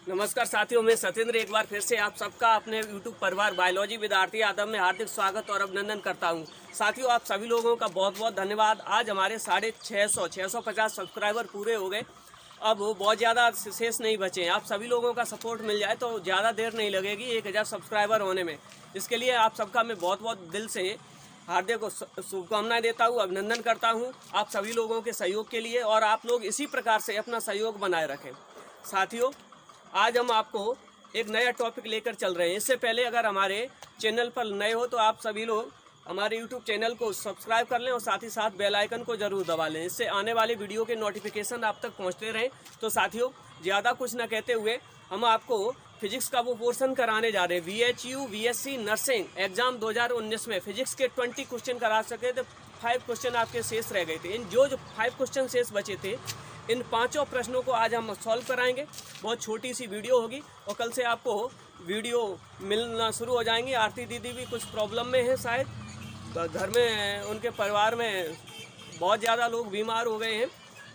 नमस्कार साथियों, मैं सत्येंद्र एक बार फिर से आप सबका अपने YouTube परिवार बायोलॉजी विद्यार्थी यादव में हार्दिक स्वागत और अभिनंदन करता हूं। साथियों, आप सभी लोगों का बहुत बहुत धन्यवाद। आज हमारे 650 सब्सक्राइबर पूरे हो गए। अब बहुत ज़्यादा शेष नहीं बचे हैं। आप सभी लोगों का सपोर्ट मिल जाए तो ज़्यादा देर नहीं लगेगी 1000 सब्सक्राइबर होने में। इसके लिए आप सबका मैं बहुत बहुत दिल से हार्दिक शुभकामनाएं देता हूं, अभिनंदन करता हूं आप सभी लोगों के सहयोग के लिए, और आप लोग इसी प्रकार से अपना सहयोग बनाए रखें। साथियों, आज हम आपको एक नया टॉपिक लेकर चल रहे हैं। इससे पहले अगर हमारे चैनल पर नए हो तो आप सभी लोग हमारे YouTube चैनल को सब्सक्राइब कर लें और साथ ही साथ बेल आइकन को ज़रूर दबा लें। इससे आने वाली वीडियो के नोटिफिकेशन आप तक पहुंचते रहें। तो साथियों, ज़्यादा कुछ न कहते हुए हम आपको फिजिक्स का वो पोर्शन कराने जा रहे हैं। VHU VSc नर्सिंग एग्जाम 2019 में फिजिक्स के 20 क्वेश्चन करा सके थे। 5 क्वेश्चन आपके शेष रह गए थे। इन जो 5 क्वेश्चन शेष बचे थे, इन 5 प्रश्नों को आज हम सॉल्व कराएंगे। बहुत छोटी सी वीडियो होगी और कल से आपको वीडियो मिलना शुरू हो जाएंगी। आरती दीदी भी कुछ प्रॉब्लम में है, शायद घर में उनके परिवार में बहुत ज़्यादा लोग बीमार हो गए हैं,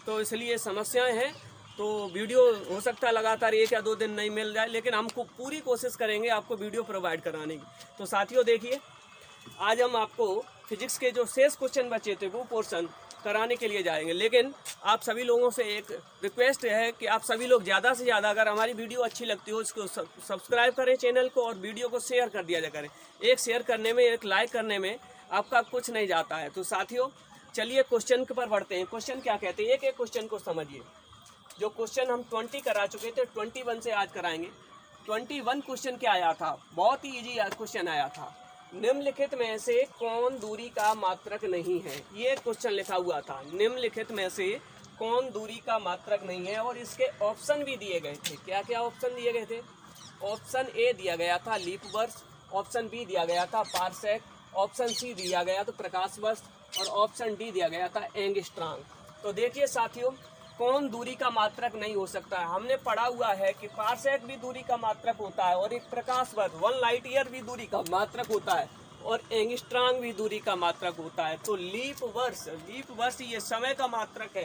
तो इसलिए समस्याएं हैं। तो वीडियो हो सकता है लगातार 1 या 2 दिन नहीं मिल जाए, लेकिन हम पूरी कोशिश करेंगे आपको वीडियो प्रोवाइड कराने की। तो साथियों देखिए, आज हम आपको फिजिक्स के जो शेष क्वेश्चन बचे थे वो पोर्शन कराने के लिए जाएंगे। लेकिन आप सभी लोगों से एक रिक्वेस्ट है कि आप सभी लोग ज़्यादा से ज़्यादा, अगर हमारी वीडियो अच्छी लगती हो, इसको सब्सक्राइब करें चैनल को और वीडियो को शेयर कर दिया करें। एक शेयर करने में, एक लाइक करने में आपका कुछ नहीं जाता है। तो साथियों चलिए क्वेश्चन पर बढ़ते हैं। क्वेश्चन क्या कहते हैं, एक एक क्वेश्चन को समझिए। जो क्वेश्चन हम 20 करा चुके थे, 21 से आज कराएंगे। 21 क्वेश्चन क्या आया था, बहुत ही ईजी क्वेश्चन आया था। निम्नलिखित में से कौन दूरी का मात्रक नहीं है, ये क्वेश्चन लिखा हुआ था। निम्नलिखित में से कौन दूरी का मात्रक नहीं है, और इसके ऑप्शन भी दिए गए थे। क्या क्या ऑप्शन दिए गए थे? ऑप्शन ए दिया गया था लीप वर्ष, ऑप्शन बी दिया गया था पारसेक, ऑप्शन सी दिया गया तो प्रकाश वर्ष, और ऑप्शन डी दिया गया था एंगस्ट्रॉम। तो देखिए साथियों, कौन दूरी का मात्रक नहीं हो सकता है। हमने पढ़ा हुआ है कि पारसेक भी दूरी का मात्रक होता है, और एक प्रकाश वर्ष 1 लाइट ईयर भी दूरी का मात्रक होता है, और एंगस्ट्रॉम भी दूरी का मात्रक होता है। तो लीप वर्ष ये समय का मात्रक है,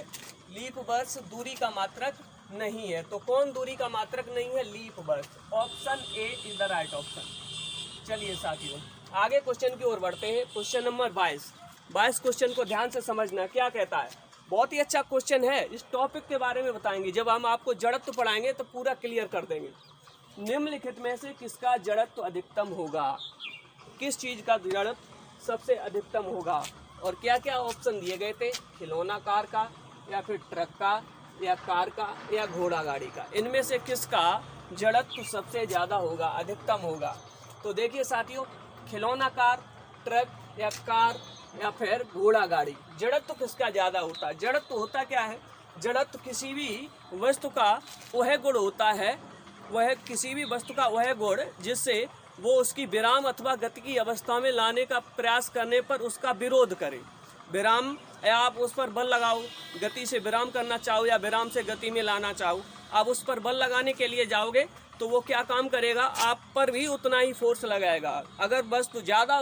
लीप वर्ष दूरी का मात्रक नहीं है। तो कौन दूरी का मात्रक नहीं है? लीप वर्ष। Option A is the right option. चलिए साथियों आगे क्वेश्चन की ओर बढ़ते हैं। क्वेश्चन नंबर 22 क्वेश्चन को ध्यान से समझना। क्या कहता है? बहुत ही अच्छा क्वेश्चन है। इस टॉपिक के बारे में बताएंगे। जब हम आपको जड़त्व पढ़ाएंगे तो पूरा क्लियर कर देंगे। निम्नलिखित में से किसका जड़त्व अधिकतम होगा? किस चीज़ का जड़त्व सबसे अधिकतम होगा? और क्या क्या ऑप्शन दिए गए थे? खिलौना कार का, या फिर ट्रक का, या कार का, या घोड़ा गाड़ी का। इनमें से किसका जड़त्व सबसे ज़्यादा होगा, अधिकतम होगा? तो देखिए साथियों, खिलौना कार, ट्रक या कार या फिर घोड़ा गाड़ी, जड़त्व किसका ज़्यादा होता है? जड़त्व होता क्या है? जड़त्व किसी भी वस्तु का वह गुण होता है, वह किसी भी वस्तु का वह गुण जिससे वो उसकी विराम अथवा गति की अवस्था में लाने का प्रयास करने पर उसका विरोध करे। विराम, या आप उस पर बल लगाओ, गति से विराम करना चाहो या विराम से गति में लाना चाहो, आप उस पर बल लगाने के लिए जाओगे तो वो क्या काम करेगा? आप पर भी उतना ही फोर्स लगाएगा। अगर वस्तु ज़्यादा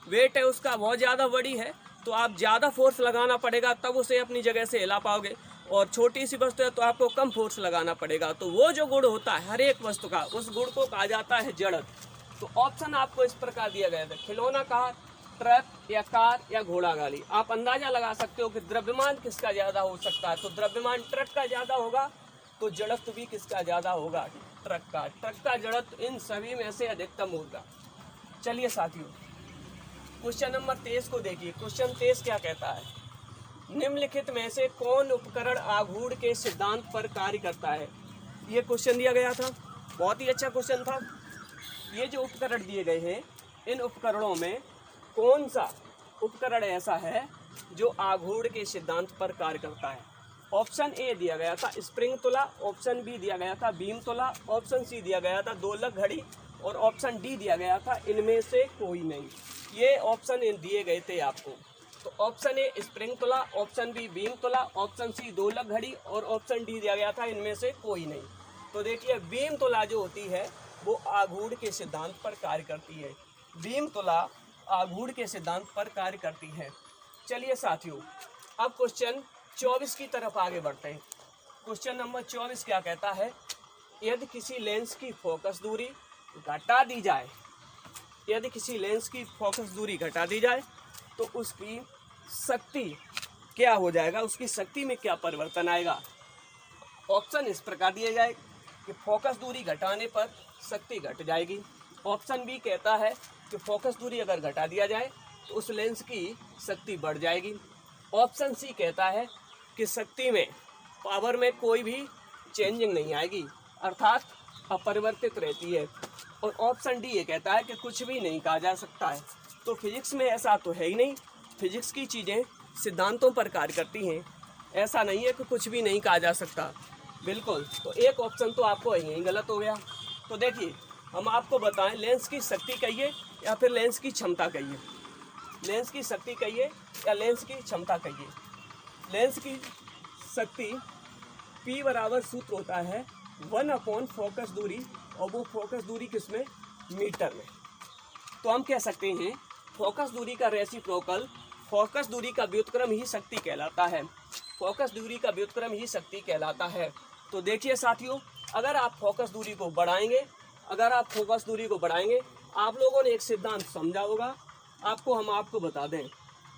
वेट है उसका, बहुत ज़्यादा बड़ी है, तो आप ज़्यादा फोर्स लगाना पड़ेगा, तब उसे अपनी जगह से हिला पाओगे। और छोटी सी वस्तु है तो आपको कम फोर्स लगाना पड़ेगा। तो वो जो गुण होता है हर एक वस्तु का, उस गुण को कहा जाता है जड़त्व। तो ऑप्शन आपको इस प्रकार दिया गया था, खिलौना कार, ट्रक या कार या घोड़ा गाड़ी। आप अंदाजा लगा सकते हो कि द्रव्यमान किसका ज़्यादा हो सकता है। तो द्रव्यमान ट्रक का ज़्यादा होगा, तो जड़त्व भी किसका ज़्यादा होगा? ट्रक का। ट्रक का जड़त्व इन सभी में से अधिकतम होगा। चलिए साथियों क्वेश्चन नंबर 23 को देखिए। क्वेश्चन 23 क्या कहता है? निम्नलिखित में से कौन उपकरण आघूर्ण के सिद्धांत पर कार्य करता है? ये क्वेश्चन दिया गया था, बहुत ही अच्छा क्वेश्चन था। ये जो उपकरण दिए गए हैं, इन उपकरणों में कौन सा उपकरण ऐसा है जो आघूर्ण के सिद्धांत पर कार्य करता है? ऑप्शन ए दिया गया था स्प्रिंग तुला, ऑप्शन बी दिया गया था बीम तुला, ऑप्शन सी दिया गया था दोलक घड़ी, और ऑप्शन डी दिया गया था इनमें से कोई नहीं। ये ऑप्शन दिए गए थे आपको। तो ऑप्शन ए स्प्रिंग तुला, ऑप्शन बी बीम तुला, ऑप्शन सी दोलक घड़ी, और ऑप्शन डी दिया गया था इनमें से कोई नहीं। तो देखिए, बीम तुला जो होती है वो आघूर्ण के सिद्धांत पर कार्य करती है। बीम तुला आघूर्ण के सिद्धांत पर कार्य करती है। चलिए साथियों अब क्वेश्चन 24 की तरफ आगे बढ़ते हैं। क्वेश्चन नंबर 24 क्या कहता है? यदि किसी लेंस की फोकस दूरी घटा दी जाए, यदि किसी लेंस की फोकस दूरी घटा दी जाए तो उसकी शक्ति क्या हो जाएगा, उसकी शक्ति में क्या परिवर्तन आएगा। ऑप्शन इस प्रकार दिए जाए कि फोकस दूरी घटाने पर शक्ति घट जाएगी। ऑप्शन बी कहता है कि फोकस दूरी अगर घटा दिया जाए तो उस लेंस की शक्ति बढ़ जाएगी। ऑप्शन सी कहता है कि शक्ति में, पावर में कोई भी चेंजिंग नहीं आएगी, अर्थात अपरिवर्तित रहती है। और ऑप्शन डी ये कहता है कि कुछ भी नहीं कहा जा सकता है। तो फिजिक्स में ऐसा तो है ही नहीं, फिजिक्स की चीज़ें सिद्धांतों पर कार्य करती हैं, ऐसा नहीं है कि कुछ भी नहीं कहा जा सकता। बिल्कुल, तो एक ऑप्शन तो आपको यहीं गलत हो गया। तो देखिए, हम आपको बताएं, लेंस की शक्ति कहिए या फिर लेंस की क्षमता कहिए, लेंस की शक्ति कहिए या लेंस की क्षमता कहिए। लेंस की शक्ति P बराबर सूत्र होता है 1/, फोकस दूरी, और वो फोकस दूरी किसमें, मीटर में। तो हम कह सकते हैं फोकस दूरी का रेसिप्रोकल, फोकस दूरी का व्युत्क्रम ही शक्ति कहलाता है, फोकस दूरी का व्युत्क्रम ही शक्ति कहलाता है। तो देखिए साथियों, अगर आप फोकस दूरी को बढ़ाएंगे, अगर आप फोकस दूरी को बढ़ाएंगे, आप लोगों ने एक सिद्धांत समझा होगा, हम आपको बता दें।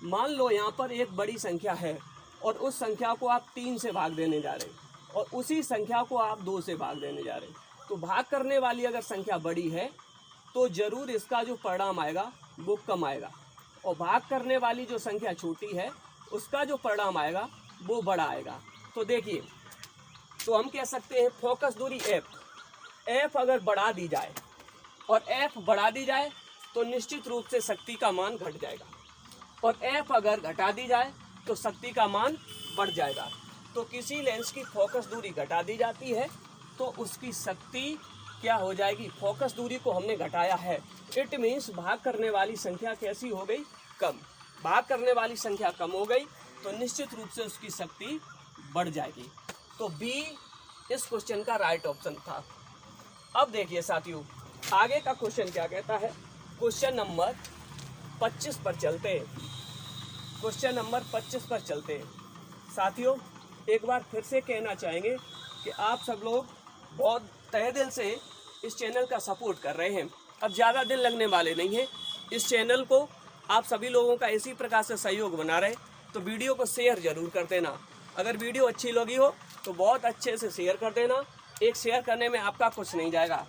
मान लो यहाँ पर एक बड़ी संख्या है और उस संख्या को आप 3 से भाग देने जा रहे हैं और उसी संख्या को आप 2 से भाग देने जा रहे हैं। तो भाग करने वाली अगर संख्या बड़ी है तो ज़रूर इसका जो परिणाम आएगा वो कम आएगा, और भाग करने वाली जो संख्या छोटी है उसका जो परिणाम आएगा वो बड़ा आएगा। तो देखिए, तो हम कह सकते हैं फोकस दूरी एफ अगर बढ़ा दी जाए और एफ बढ़ा दी जाए तो निश्चित रूप से शक्ति का मान घट जाएगा, और एफ अगर घटा दी जाए तो शक्ति का मान बढ़ जाएगा। तो किसी लेंस की फोकस दूरी घटा दी जाती है तो उसकी शक्ति क्या हो जाएगी, फोकस दूरी को हमने घटाया है, इट मीन्स भाग करने वाली संख्या कैसी हो गई, कम। भाग करने वाली संख्या कम हो गई तो निश्चित रूप से उसकी शक्ति बढ़ जाएगी। तो बी इस क्वेश्चन का राइट ऑप्शन था। अब देखिए साथियों, आगे का क्वेश्चन क्या कहता है। क्वेश्चन नंबर 25 पर चलते हैं, क्वेश्चन नंबर 25 पर चलते हैं। साथियों, एक बार फिर से कहना चाहेंगे कि आप सब लोग बहुत तहे दिल से इस चैनल का सपोर्ट कर रहे हैं। अब ज़्यादा दिन लगने वाले नहीं हैं, इस चैनल को आप सभी लोगों का इसी प्रकार से सहयोग बना रहे, तो वीडियो को शेयर ज़रूर कर देना। अगर वीडियो अच्छी लगी हो तो बहुत अच्छे से शेयर कर देना, एक शेयर करने में आपका कुछ नहीं जाएगा,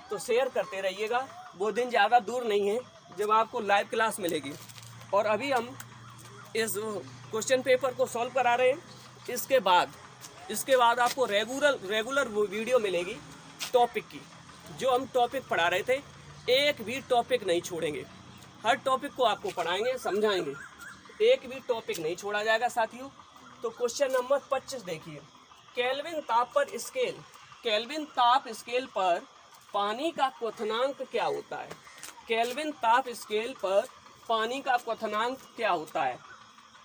तो शेयर करते रहिएगा। वो दिन ज़्यादा दूर नहीं है जब आपको लाइव क्लास मिलेगी। और अभी हम इस क्वेश्चन पेपर को सॉल्व करा रहे हैं, इसके बाद आपको रेगुलर वीडियो मिलेगी टॉपिक की। जो हम टॉपिक पढ़ा रहे थे, एक भी टॉपिक नहीं छोड़ेंगे, हर टॉपिक को आपको पढ़ाएंगे, समझाएंगे, एक भी टॉपिक नहीं छोड़ा जाएगा साथियों। तो क्वेश्चन नंबर 25 देखिए, केल्विन ताप स्केल पर पानी का क्वथनांक क्या होता है। केल्विन ताप स्केल पर पानी का क्वथनांक क्या होता है।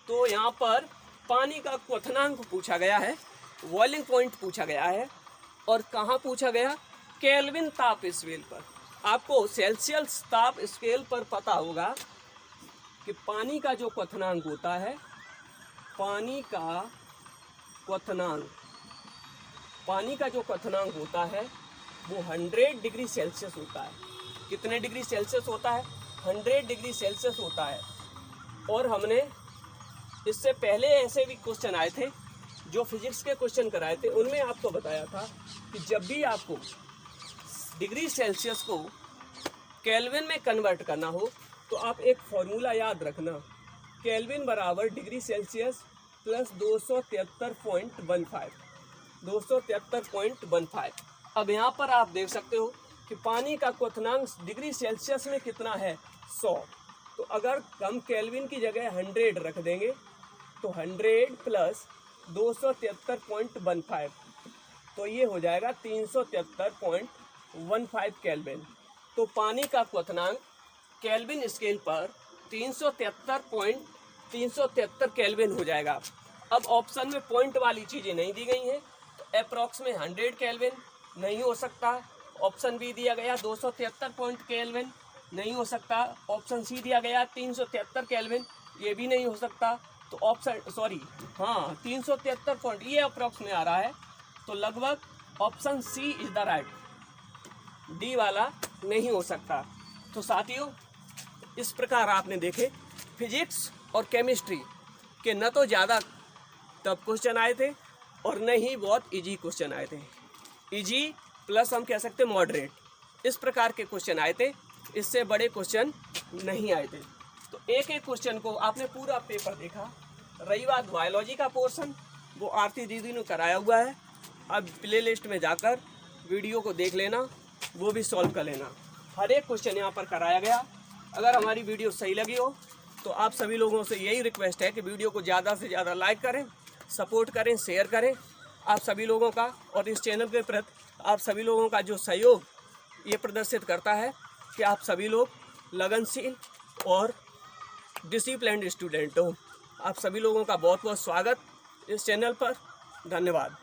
तो यहाँ पर पानी का क्वथनांक पूछा गया है, बॉइलिंग पॉइंट पूछा गया है, और कहाँ पूछा गया, केल्विन ताप स्केल पर। आपको सेल्सियस ताप स्केल पर पता होगा कि पानी का जो क्वथनांक होता है, पानी का जो क्वथनांक होता है वो 100 डिग्री सेल्सियस होता है। कितने डिग्री सेल्सियस होता है, 100 डिग्री सेल्सियस होता है। और हमने इससे पहले ऐसे भी क्वेश्चन आए थे जो फिजिक्स के क्वेश्चन कराए थे, उनमें आपको बताया था कि जब भी आपको डिग्री सेल्सियस को केल्विन में कन्वर्ट करना हो तो आप एक फॉर्मूला याद रखना, केल्विन बराबर डिग्री सेल्सियस प्लस 273.15। अब यहाँ पर आप देख सकते हो कि पानी का क्वथनांक डिग्री सेल्सियस में कितना है, 100। तो अगर हम केल्विन की जगह 100 रख देंगे तो 100 प्लस 273.15, तो ये हो जाएगा 373.15 केल्विन। तो पानी का क्वथनांक केल्विन स्केल पर 373 केल्विन हो जाएगा। अब ऑप्शन में पॉइंट वाली चीज़ें नहीं दी गई हैं, तो अप्रॉक्स में 100 केल्विन नहीं हो सकता। ऑप्शन बी दिया गया 273 पॉइंट केल्विन, नहीं हो सकता। ऑप्शन सी दिया गया 373 केल्विन, ये भी नहीं हो सकता। तो 373 पॉइंट ये अप्रॉक्स में आ रहा है, तो लगभग option C is the right, D वाला नहीं हो सकता। तो साथियों, इस प्रकार आपने देखे फिजिक्स और केमिस्ट्री के न तो ज़्यादा टफ क्वेश्चन आए थे और न ही बहुत इजी क्वेश्चन आए थे। इजी प्लस हम कह सकते मॉडरेट, इस प्रकार के क्वेश्चन आए थे, इससे बड़े क्वेश्चन नहीं आए थे। तो एक एक क्वेश्चन को आपने पूरा पेपर देखा। रही बात बायोलॉजी का पोर्शन, वो आरती दीदी ने कराया हुआ है, अब प्ले लिस्ट में जाकर वीडियो को देख लेना, वो भी सॉल्व कर लेना। हर एक क्वेश्चन यहाँ पर कराया गया। अगर हमारी वीडियो सही लगी हो तो आप सभी लोगों से यही रिक्वेस्ट है कि वीडियो को ज़्यादा से ज़्यादा लाइक करें, सपोर्ट करें, शेयर करें। आप सभी लोगों का और इस चैनल के प्रति आप सभी लोगों का जो सहयोग ये प्रदर्शित करता है कि आप सभी लोग लगनशील और डिसिप्लिन्ड स्टूडेंट हो। आप सभी लोगों का बहुत बहुत स्वागत इस चैनल पर। धन्यवाद।